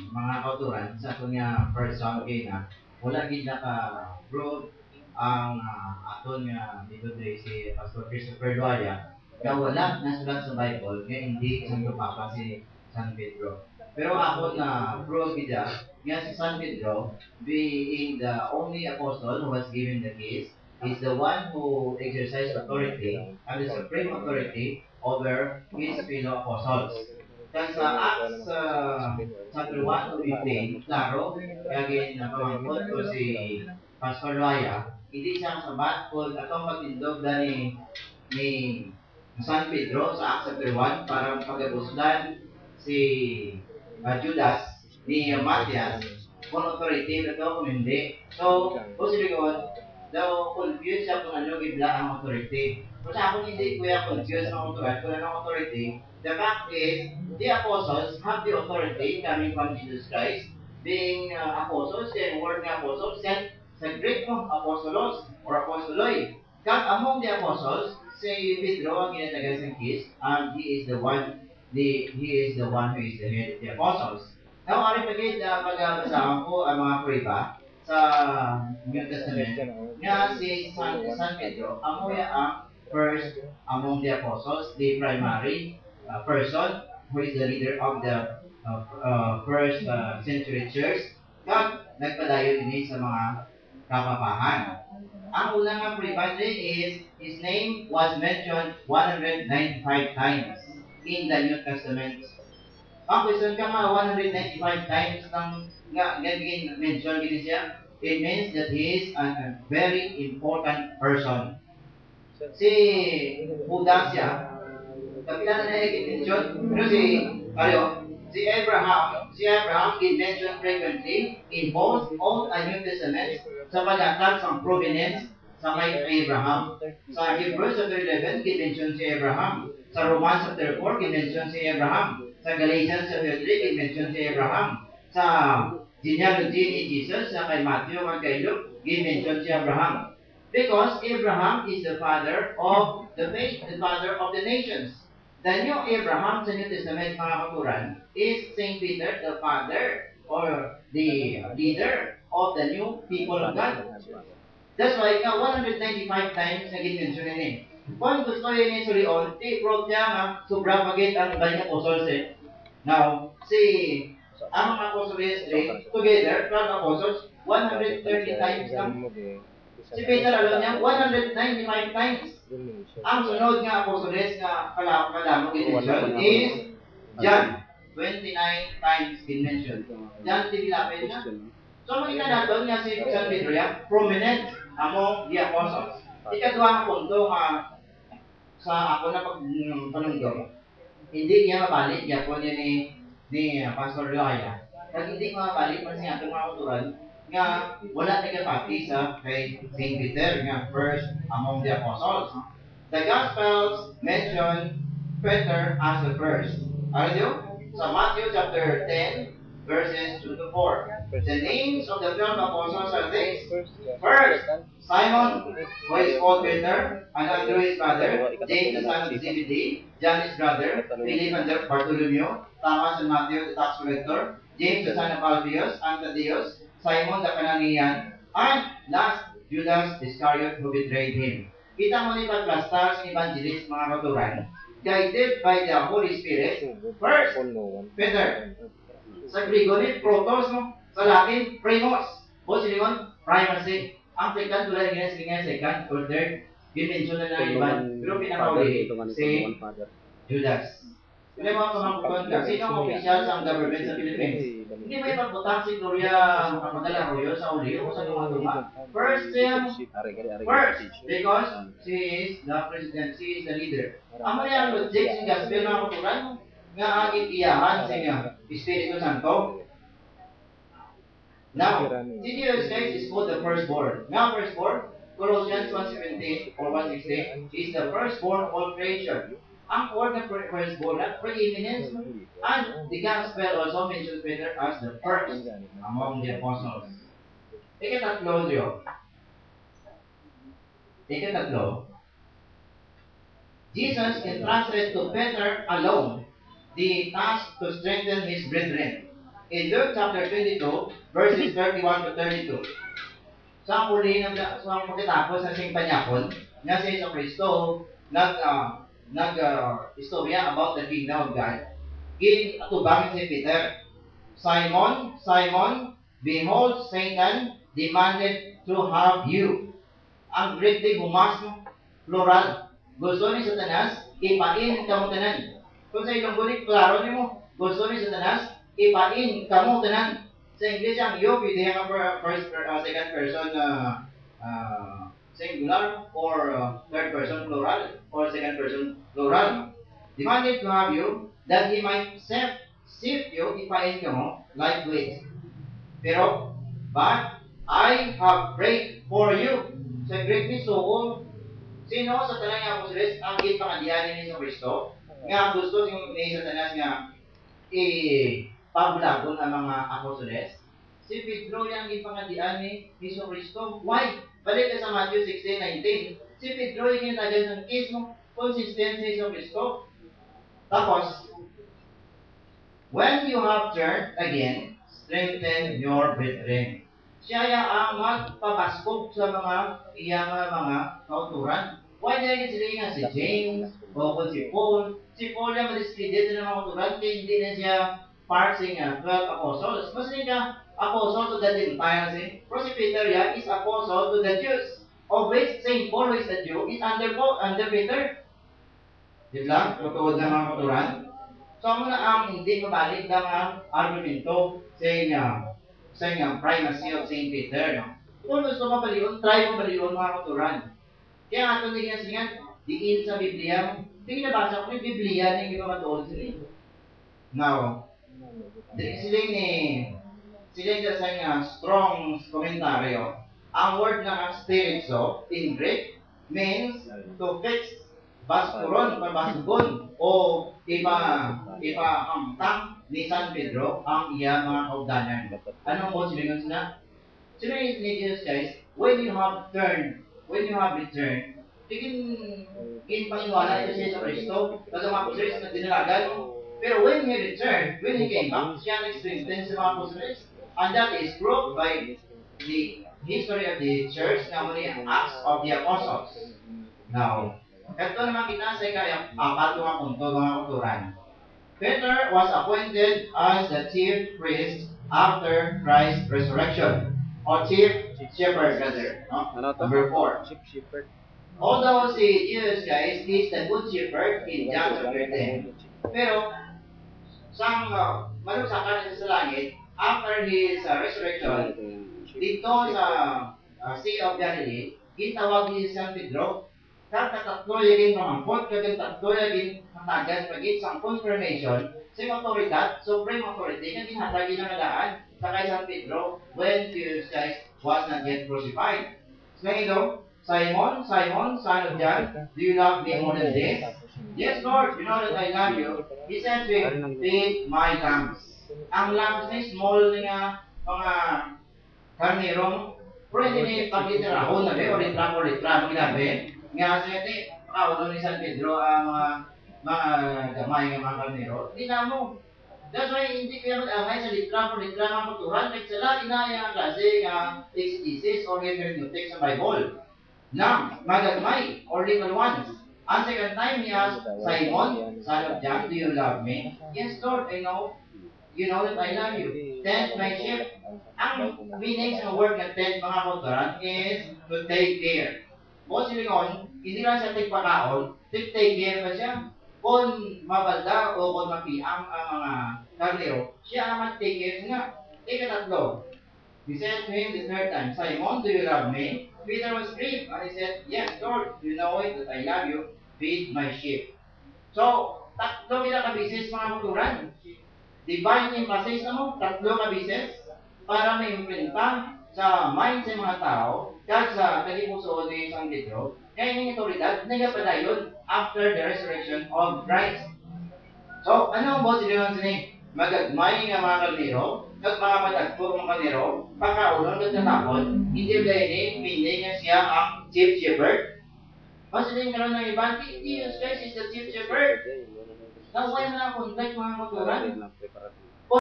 mga kauturan sa ato nga person kay na wala gid naka-prove ang aton nga dito si Pastor Christopher Duaya nga wala nasulat sa Bible nga hindi Santo Papa si San Pedro. Pero ako na prove gid nga si San Pedro being the only apostle who was given the keys is the one who exercised authority and the supreme authority over his fellow apostles. Kaya sa Acts chapter 1 to 15, klaro, kaya pamangkot ko si Pastor Raya, hindi siya sabat kung atong pagtindog na ni San Pedro sa Acts chapter 1 para pagabusdan si Judas ni Matias kung authority na ito kung hindi. So, kung silikon, daw confused siya kung ano gibla ang authority. Kung sa akong hindi kuya confused ang authority, kung anong authority, the fact is, the apostles have the authority coming from Jesus Christ, being apostles, and word ng apostles, sent sa Greek mo, apostolos, or apostoloi. Kag among the apostles, si Pedro ang ginatagal sa kiss, and he is the one who is the head of the apostles. Now, ari pagid pag-basahan ko ang mga prueba sa New Testament nga si San Pedro amoy ang first among the apostles, the primary person who is the leader of the first century church kag nagpadayon ini sa mga kapapahan. Ang unang nga prueba is his name was mentioned 195 times in the New Testament. Ang question ka nga 195 times nga mention gini siya, it means that he is a very important person. Si Judas siya, kapila na i-mention, pero si Abraham i-mention frequently in both Old and New Testament sa paghatag sa provenance sa kay Abraham. Sa Hebrews chapter 11, i-mention si Abraham. Sa Romans chapter 4, i-mention si Abraham. Sa Galatians chapter 3, i-mention si Abraham. Sa genealogy ni Jesus, sa kay Matthew at kay Luke, i-mention si Abraham. Because Abraham is the father of the faith, the father of the nations. The new Abraham sa New Testament, mga katuran, is Saint Peter, the father or the leader of the new people of God. That's why 195 times na ginmention ini. Kung gusto yun yung sulion, i-prove niya nga sobra pagit ang ibang apostles eh. Now, ang mga apostles history, together, 12 apostles, 130 times lang. Si Peter, alam niya, 195 times. Ang sunod nga apostles nga kalamang ginmention is John, 29 times ginmention. John, tibilapin niya. So, makita natin nga si San Pedro yan, prominent among the apostles. Ikaduha ang punto nga sa ako na panunggong, hindi niya mabalik, yapon niya ni Pastor Loaya. Kag hindi mabalik man siya itong mga kuturan, nga wala nagapati sa kay St. Peter, nga first among the apostles. The Gospels mention Peter as the first. Ano yun? Sa Matthew chapter 10, verses 2 to 4. The names of the 12 apostles are these. First, Simon, who is called Peter, and Andrew his brother, James the son of Zebedee, John his brother, Philip and Bartholomew, Thomas and Matthew the tax collector, James the son of Alphaeus, and Thaddeus, Simon the Canaanian, and last, Judas Iscariot who betrayed him. Kita mo ni pagplastar sa evangelist mga katuran, guided by the Holy Spirit. First, Peter. Sa Grigo ni protos, no? Sa Latin, primos. O silingon, primacy. Ang second, tulad nga silingan second or third, dimension na iban. Pero pinakauli, si Judas. Hindi mga pamangkot ka, sino ang official sa government sa Philippines? Hindi may pagbutak si Gloria Magdala Arroyo sa uli o sa tumatuma. First, because she is the president, she is the leader. Ang mga logic si gospel mga kuturan, nga ang iiyahan sa Espiritu Santo. Now, si Jesus Christ is called the firstborn. Now, firstborn, Colossians 1:17 or 1:16 is the firstborn of all creation. Ang word na firstborn, preeminence, and the gospel also mentions Peter as the first among the apostles. Ikatatlo, Jesus entrusted to Peter alone the task to strengthen his brethren. in Luke chapter 22, verses 31 to 32. Sa uli ng pagkatapos ng simpanyakon, na si Yesu Cristo istorya about the kingdom of God, atubangin si Peter, Simon, Simon, behold, Satan demanded to have you. Ang Greek di bumas, plural. Gusto ni Satanas, ipain kamo tanan. Kung sa ilang bulik, klaro ni mo, gusto ni Satanas, ipain kamo tanan. Sa English, ang you, pwede ang second person singular, or third person plural, or second person plural. Demanded to have you, that he might sift you, ipain kamo, like wheat. Pero, but I have prayed for you. Sa Greek ni Soul, sino sa talang nga apostoles ang ipangadianin ni Kristo nga gusto ni Satanas nga ipablagon ang mga apostoles? Si Pedro yung ipangadian ni Kristo. Why? Balik ka sa Matthew 16:19. Si Pedro yung tagal ng kismo consistent ni Kristo. Tapos, when you have turned again, strengthen your brethren. Siya ang magpapaskog sa iyang mga kauturan. Why dahil sila nga si James, o kung si Paul yung madiskredit na mga kauturan, kaya hindi na siya part sa 12 apostles. Mas hindi ka apostle to the Gentiles. Pero si Peter is apostle to the Jews, of which St. Paul, who is the Jew, is under Peter. Di ba? Tutuwad ng mga kauturan. So, muna ang hindi mabalik ng argumento sa inyong primacy of St. Peter. No? Kung gusto mapaliwan, try mo mapaliwan mga kauturan. Kaya nga ito naging singan, diin sa Biblia. Hindi nabasa ko yung Biblia na hindi mamatuol sila. Now, sila sa strong komentaryo. Ang word na spirito in Greek means to fix, baskuron, pabasgon, o ipahamtang ni San Pedro ang iya mga kaugdanan. Anong po silingon sila? Sila ni Jesus guys, when you have returned, tigin pangiwala ito siya sa Kristo, kasi mga apostles na dinalagan. Pero when he returned, when he came back, siya nag-strengthen sa mga apostles. And that is proved by the history of the church, namely Acts of the Apostles. Now, ito naman kita sa apat mga punto, mga kauturan. Peter was appointed as the chief priest after Christ's resurrection, or chief shepherd rather. No? Number 4. Chief shepherd. Although si Jesus guys is the good shepherd in John chapter 10, pero sang malusakan sa langit, after his resurrection, dito sa Sea of Galilee, gitawag ni San Pedro, katatlo yung mamangkot, katatlo yung matagan, pagit sa confirmation, sa autoridad, supreme authority, na ginhatagi ng nadaan sa kay San Pedro when Jesus Christ was not yet crucified. So, ngayon, Simon, Simon, son of John, do you love me more than this? Yes, Lord, you know that I love you. He said to him, feed my lambs. Ang lambs ni small nga mga karnero, pero hindi ni pag-itirahon na o ritramo ginabi. Nga siya pakaulo ni San Pedro ang mga gamay nga mga karnero. Hindi na mo. That's why hindi kaya mag-angay sa litramo ang kuturan. Like sila, inaya ang klase nga exegesis or hermeneutic sa Bible. Na magagmay or little ones. And second time, he asked, Simon, son of John, do you love me? Yes, Lord, I know. You know that I love you. Tend my sheep. Ang meaning sa word na tend mga kauturan is to take care. Most silingon, hindi lang siya tigpakaon, take care pa siya. Kung mabalda o kung mapiang ang mga karnero, siya naman take care nga. Ikatatlo, he said to him the third time, Simon, do you love me? Peter was grieved, and he said, yes, Lord, you know it that I love you. Feed my sheep. So, tatlo kita kabisis mga kauturan. Divine emphasis na mo, tatlo kabisis para maimprinta sa mind sa mga tao dahil sa kalipuso ni San Pedro, kaya yung otoridad nagapadayon after the resurrection of Christ. So, ano ang boss nila sini? Magagmay nga mga kalnero, at mga matagpo mga kalnero, pagkaulong at natakot, hindi dahil meaning nga siya ang chief shepherd. Mas hindi nga ng iba, Jesus Christ is the chief shepherd. That's why na contact mga kauturan.